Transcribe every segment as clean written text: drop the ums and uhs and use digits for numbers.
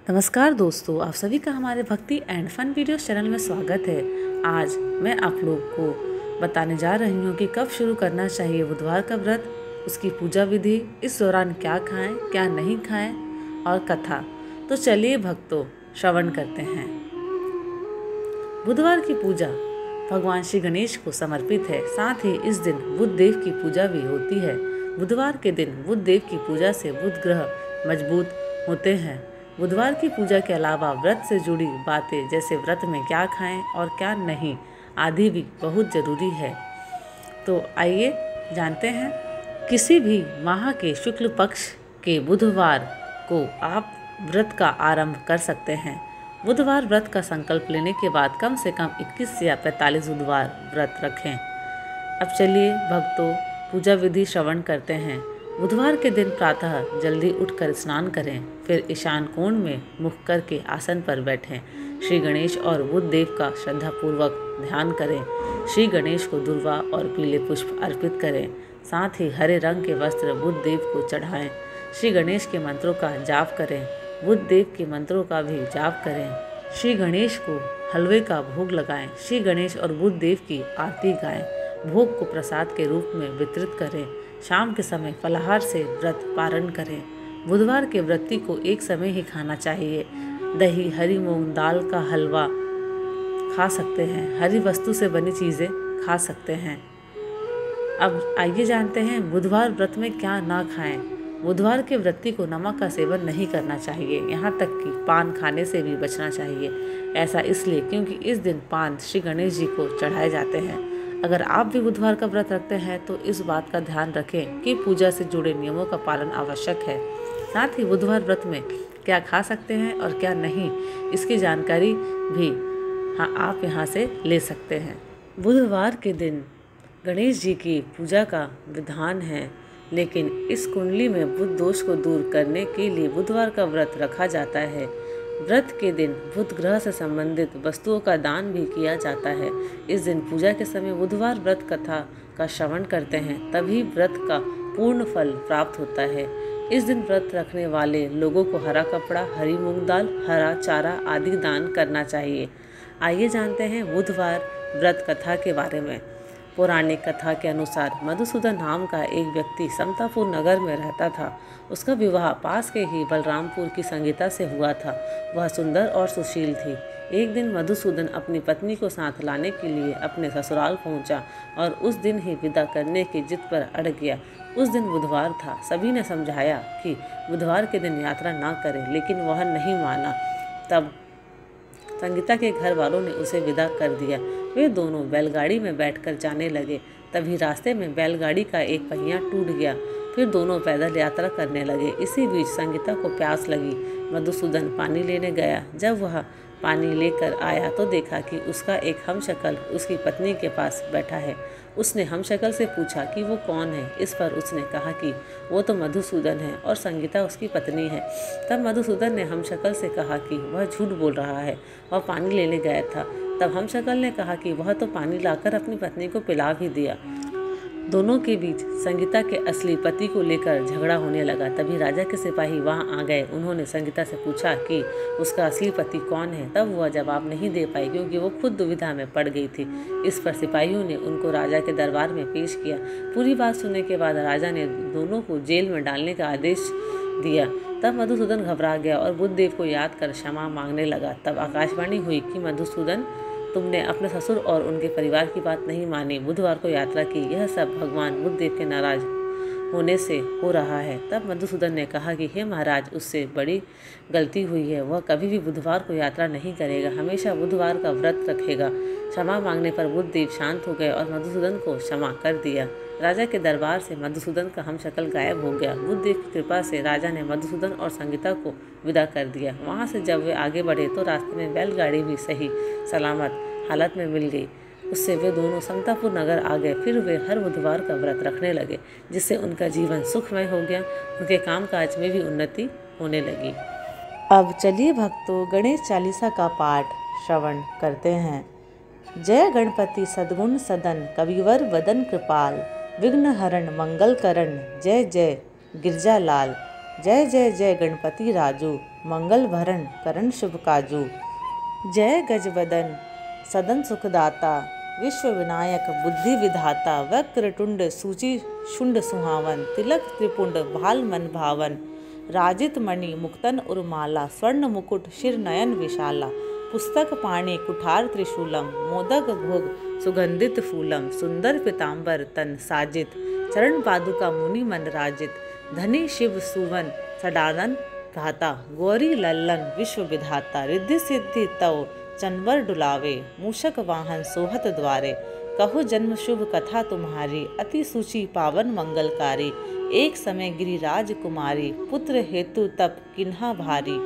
नमस्कार दोस्तों, आप सभी का हमारे भक्ति एंड फन वीडियोस चैनल में स्वागत है। आज मैं आप लोग को बताने जा रही हूँ कि कब शुरू करना चाहिए बुधवार का व्रत, उसकी पूजा विधि, इस दौरान क्या खाएं, क्या नहीं खाएं और कथा। तो चलिए भक्तों, श्रवण करते हैं। बुधवार की पूजा भगवान श्री गणेश को समर्पित है। साथ ही इस दिन बुध देव की पूजा भी होती है। बुधवार के दिन बुध देव की पूजा से बुध ग्रह मजबूत होते हैं। बुधवार की पूजा के अलावा व्रत से जुड़ी बातें जैसे व्रत में क्या खाएं और क्या नहीं आदि भी बहुत जरूरी है। तो आइए जानते हैं। किसी भी माह के शुक्ल पक्ष के बुधवार को आप व्रत का आरंभ कर सकते हैं। बुधवार व्रत का संकल्प लेने के बाद कम से कम 21 या 45 बुधवार व्रत रखें। अब चलिए भक्तों, पूजा विधि श्रवण करते हैं। बुधवार के दिन प्रातः जल्दी उठकर स्नान करें, फिर ईशान कोण में मुख करके आसन पर बैठें। श्री गणेश और बुध देव का श्रद्धापूर्वक ध्यान करें। श्री गणेश को दुर्वा और पीले पुष्प अर्पित करें। साथ ही हरे रंग के वस्त्र बुध देव को चढ़ाएं। श्री गणेश के मंत्रों का जाप करें। बुध देव के मंत्रों का भी जाप करें। श्री गणेश को हलवे का भोग लगाएं। श्री गणेश और बुध देव की आरती गाएं। भोग को प्रसाद के रूप में वितरित करें। शाम के समय फलाहार से व्रत पारण करें। बुधवार के व्रती को एक समय ही खाना चाहिए। दही, हरी मूंग दाल का हलवा खा सकते हैं। हरी वस्तु से बनी चीज़ें खा सकते हैं। अब आइए जानते हैं बुधवार व्रत में क्या ना खाएं। बुधवार के व्रती को नमक का सेवन नहीं करना चाहिए। यहाँ तक कि पान खाने से भी बचना चाहिए। ऐसा इसलिए क्योंकि इस दिन पान श्री गणेश जी को चढ़ाए जाते हैं। अगर आप भी बुधवार का व्रत रखते हैं तो इस बात का ध्यान रखें कि पूजा से जुड़े नियमों का पालन आवश्यक है। साथ ही बुधवार व्रत में क्या खा सकते हैं और क्या नहीं, इसकी जानकारी भी आप यहाँ से ले सकते हैं। बुधवार के दिन गणेश जी की पूजा का विधान है, लेकिन इस कुंडली में बुध दोष को दूर करने के लिए बुधवार का व्रत रखा जाता है। व्रत के दिन बुध ग्रह से संबंधित वस्तुओं का दान भी किया जाता है। इस दिन पूजा के समय बुधवार व्रत कथा का श्रवण करते हैं, तभी व्रत का पूर्ण फल प्राप्त होता है। इस दिन व्रत रखने वाले लोगों को हरा कपड़ा, हरी मूंग दाल, हरा चारा आदि दान करना चाहिए। आइए जानते हैं बुधवार व्रत कथा के बारे में। पौराणिक कथा के अनुसार मधुसूदन नाम का एक व्यक्ति समतापुर नगर में रहता था। उसका विवाह पास के ही बलरामपुर की संगीता से हुआ था। वह सुंदर और सुशील थी। एक दिन मधुसूदन अपनी पत्नी को साथ लाने के लिए अपने ससुराल पहुंचा और उस दिन ही विदा करने की जिद पर अड़ गया। उस दिन बुधवार था। सभी ने समझाया कि बुधवार के दिन यात्रा ना करे, लेकिन वह नहीं माना। तब संगीता के घर वालों ने उसे विदा कर दिया। वे दोनों बैलगाड़ी में बैठकर जाने लगे। तभी रास्ते में बैलगाड़ी का एक पहिया टूट गया। फिर दोनों पैदल यात्रा करने लगे। इसी बीच संगीता को प्यास लगी। मधुसूदन पानी लेने गया। जब वह पानी लेकर आया तो देखा कि उसका एक हमशक्ल उसकी पत्नी के पास बैठा है। उसने हमशक्ल से पूछा कि वो कौन है। इस पर उसने कहा कि वो तो मधुसूदन है और संगीता उसकी पत्नी है। तब मधुसूदन ने हमशक्ल से कहा कि वह झूठ बोल रहा है और पानी लेने गया था। तब हमशक्ल ने कहा कि वह तो पानी लाकर अपनी पत्नी को पिला भी दिया। दोनों के बीच संगीता के असली पति को लेकर झगड़ा होने लगा। तभी राजा के सिपाही वहां आ गए। उन्होंने संगीता से पूछा कि उसका असली पति कौन है। तब वह जवाब नहीं दे पाई, क्योंकि वो खुद दुविधा में पड़ गई थी। इस पर सिपाहियों ने उनको राजा के दरबार में पेश किया। पूरी बात सुनने के बाद राजा ने दोनों को जेल में डालने का आदेश दिया। तब मधुसूदन घबरा गया और बुध देव को याद कर क्षमा मांगने लगा। तब आकाशवाणी हुई कि मधुसूदन, तुमने अपने ससुर और उनके परिवार की बात नहीं मानी, बुधवार को यात्रा की। यह सब भगवान बुध देव के नाराज होने से हो रहा है। तब मधुसूदन ने कहा कि हे महाराज, उससे बड़ी गलती हुई है। वह कभी भी बुधवार को यात्रा नहीं करेगा, हमेशा बुधवार का व्रत रखेगा। क्षमा मांगने पर बुध देव शांत हो गए और मधुसूदन को क्षमा कर दिया। राजा के दरबार से मधुसूदन का हमशक्ल गायब हो गया। बुध देव की कृपा से राजा ने मधुसूदन और संगीता को विदा कर दिया। वहाँ से जब वे आगे बढ़े तो रास्ते में बैलगाड़ी भी सही सलामत हालत में मिल गई। उससे वे दोनों समतापुर नगर आ गए। फिर वे हर बुधवार का व्रत रखने लगे, जिससे उनका जीवन सुखमय हो गया। उनके कामकाज में भी उन्नति होने लगी। अब चलिए भक्तों, गणेश चालीसा का पाठ श्रवण करते हैं। जय गणपति सद्गुण सदन, कविवर वदन कृपाल, विघ्न हरण मंगल करण, जय जय गिरजा लाल। जय जय जय गणपति राजू, मंगल भरण करण शुभ काजू। जय गजबदन सदन सुखदाता, विश्व विनायक बुद्धि विधाता। वक्रतुंड सूचि शुंड सुहावन, तिलक त्रिपुंड भाल मन भावन। राजित मणि मुक्तन उर्माला, स्वर्ण मुकुट शिर नयन विशाला। पुस्तक पाणि कुठार त्रिशूलम, मोदक भोग सुगंधित फूलम। सुंदर पीताम्बर तन साजित, चरण पादुका मुनि मन राजित। धनी शिव सुवन सडानन घाता, गौरी लल्लन विश्व विधाता। रिद्धि सिद्धि तव चंवर डुलावे, मूषक वाहन सोहत द्वारे। कहो जन्म शुभ कथा तुम्हारी, अति सूचि पावन मंगलकारी। एक समय गिरिराज कुमारी, पुत्र हेतु तप किन्हा भारी।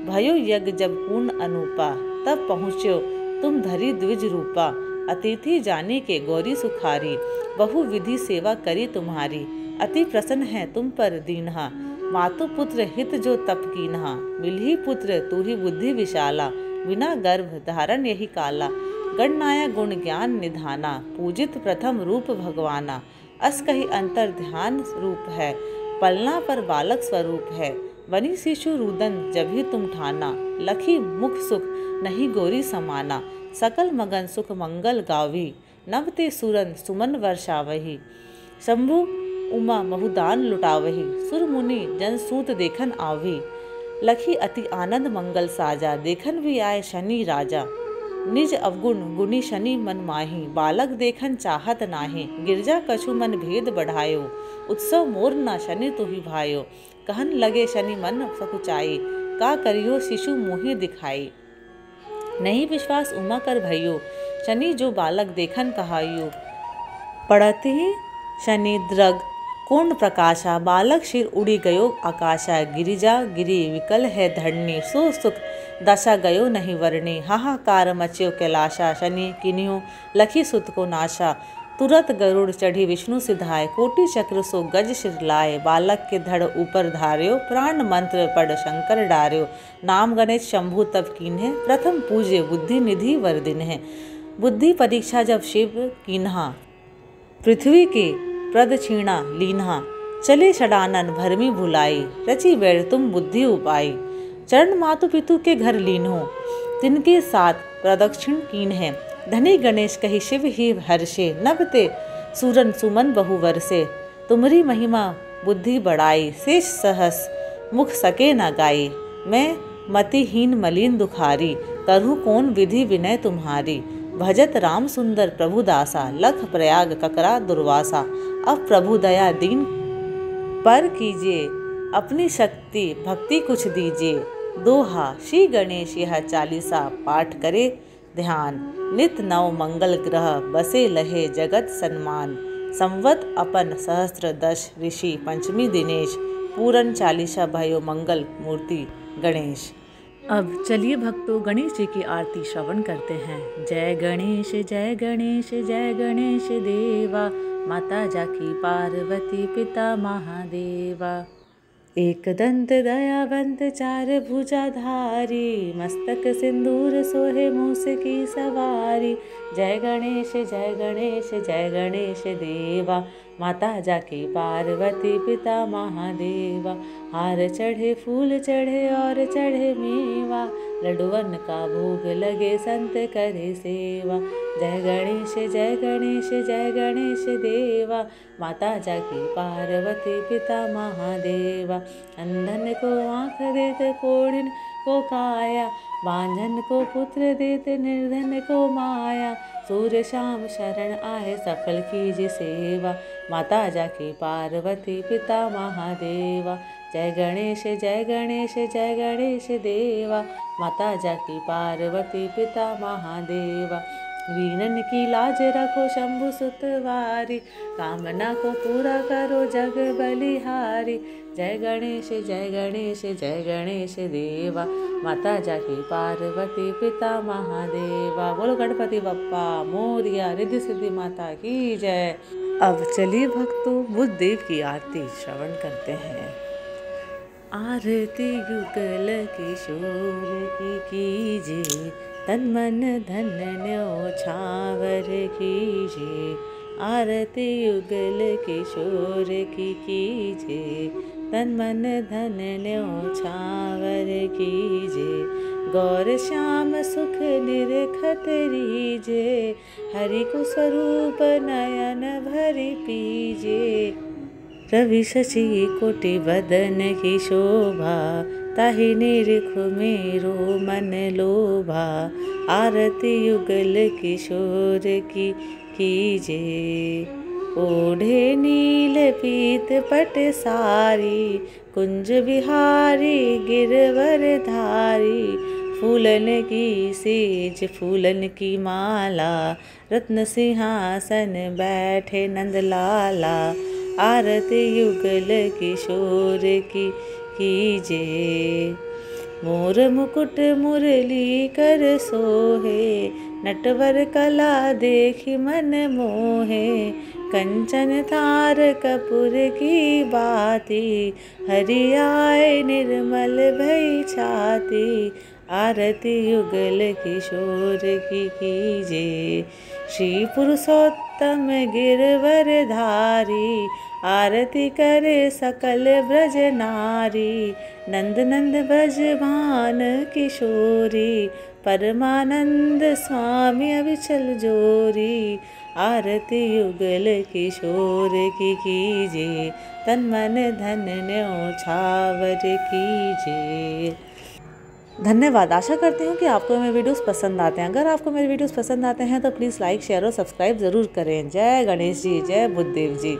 भयो यज्ञ जब पूर्ण अनूपा, तब पहुँच्यो तुम धरी द्विज रूपा। अतिथि जाने के गौरी सुखारी, बहु विधि सेवा करी तुम्हारी। अति प्रसन्न है तुम पर दीन्हा, मातु पुत्र हित जो तप कीन्हा। मिलही पुत्र तू ही बुद्धि विशाला, बिना गर्भ धारण यही काला। गणनाया गुण ज्ञान निधाना, पूजित प्रथम रूप भगवाना। अस कही अंतर ध्यान रूप है, पलना पर बालक स्वरूप है। बनी शिशु रुदन जभी तुम ठाना, लखी मुख सुख नहीं गौरी समाना। सकल मगन सुख मंगल गावी, नवते सुरन सुमन वर्षावही। शंभु उमा बहुदान लुटावही, सुर मुनि जन सूत देखन आवी। लखी अति आनंद मंगल साजा, देखन भी आए शनि राजा। निज अवगुण गुणी शनि मन माही, बालक देखन चाहत नाहि। गिरजा कछु मन भेद बढ़ायो, उत्सव मोर न शनि तुहि भायो। कहन लगे शनि मन सकुचाई, का करियो शिशु मोहि दिखाई। नहीं विश्वास उमा कर भइयो, शनि जो बालक देखन कहायो। पड़ते ही शनि द्रग कोण प्रकाशा, बालक शिर उड़ी गयो आकाशा। गिरिजा गिरी विकल है धरणी, सो सुख दशा गयो नहीं वर्णी। हाहाकार मच्यो कैलाशा, शनि किन्हियो लखी सुत को नाशा। तुरत गरुड़ चढ़ी विष्णु सिधाए, कोटि चक्र सो गज शिर लाए। बालक के धड़ ऊपर धार्यो, प्राण मंत्र पढ़ शंकर डार्यो। नाम गणेश शंभु तब कीन्हे, प्रथम पूज्य बुद्धि निधि वर दिन्हे। बुद्धि परीक्षा जब शिव कीन्हा, पृथ्वी के प्रदक्षिणा लीन्हा। चले षडानन भरमी भुलाई, रची बैठ तुम बुद्धि उपाई। चरण मातु पितु के घर लीन्हो, तिनके साथ प्रदक्षिण कीन है। धनी गणेश कही शिव ही हर्षे, नभते सूरन सुमन बहु वर्षे। तुम्हारी महिमा बुद्धि बढ़ाई, शेष सहस मुख सके न गाई। मैं मतिहीन मलिन दुखारी, करहु कौन विधि विनय तुम्हारी। भजत राम सुंदर प्रभु दासा, लख प्रयाग ककरा दुर्वासा। अब प्रभु दया दीन पर कीजिए, अपनी शक्ति भक्ति कुछ दीजिए। दोहा श्री गणेश यह चालीसा, पाठ करे ध्यान। नित नव मंगल ग्रह, बसे लहे जगत सन्मान। संवत अपन सहस्त्र दश, ऋषि पंचमी दिनेश। पूरन चालीसा भयो मंगल मूर्ति गणेश। अब चलिए भक्तों गणेश जी की आरती श्रवण करते हैं। जय गणेश जय गणेश जय गणेश देवा, माता जाकी पार्वती पिता महादेवा। एक दंत दयावंत चार भुजाधारी, मस्तक सिंदूर सोहे मूस की सवारी। जय गणेश जय गणेश जय गणेश देवा, माता जाकी पार्वती पिता महादेवा। हार चढ़े फूल चढ़े और चढ़े मेवा, लड्डुअन का भोग लगे संत करे सेवा। जय गणेश जय गणेश जय गणेश देवा, माता जाकी पार्वती पिता महादेवा। अंधन को आँख देते कोढ़िन को काया, बांझन को पुत्र देते निर्धन को माया। सूर्य शाम शरण आए सफल कीजिए सेवा, माता जाकी पार्वती पिता महादेवा। जय गणेश जय गणेश जय गणेश देवा, माता जाकी पार्वती पिता महादेवा। वीरन की लाज रखो शंभु सुतवारी, कामना को पूरा करो जग बलिहारी। जय गणेश जय गणेश जय गणेश देवा, माता जाकी पार्वती पिता महादेवा। बोलो गणपति बप्पा मोरिया, रिद्धि सिद्धि माता की जय। अब चलिए भक्तों बुद्ध देव की आरती श्रवण करते हैं। आरती युगल किशोर की कीजिए, तन मन धन न्योछावर कीजिए। आरती युगल किशोर की कीजिए, तन मन धन न्योछावर कीजे। गौर श्याम सुख निरखत रीजे। हरि को स्वरूप नयन भरि पीजे। रवि शशि कोटि बदन की शोभा। ताहि निरखु मेरो मन लोभा। आरती युगल किशोर की कीजे। ओढ़े नील पीत पट सारी। कुंज बिहारी गिरवर धारी। फूलन की सेज फूलन की माला। रत्न सिंहासन बैठे नंदलाला। आरती युगल किशोर की कीजे। मोर मुकुट मुरली कर सोहे। नटवर कला देखी मन मोहे। कंचन तार कपूर की बाती। हरि आए निर्मल भई छाती। आरती युगल किशोर की कीजे। श्री पुरुषोत्तम गिरवर धारी। आरती करे सकल ब्रज नारी। नंद नंद ब्रज भान किशोरी। परमानंद स्वामी अविचल जोरी। आरती युगल किशोर की कीजे। तन मन धन न्योछावर कीजे। धन्यवाद। आशा करती हूँ कि आपको मेरे वीडियोस पसंद आते हैं। अगर आपको मेरे वीडियोस पसंद आते हैं तो प्लीज़ लाइक शेयर और सब्सक्राइब ज़रूर करें। जय गणेश जी, जय बुद्धदेव जी।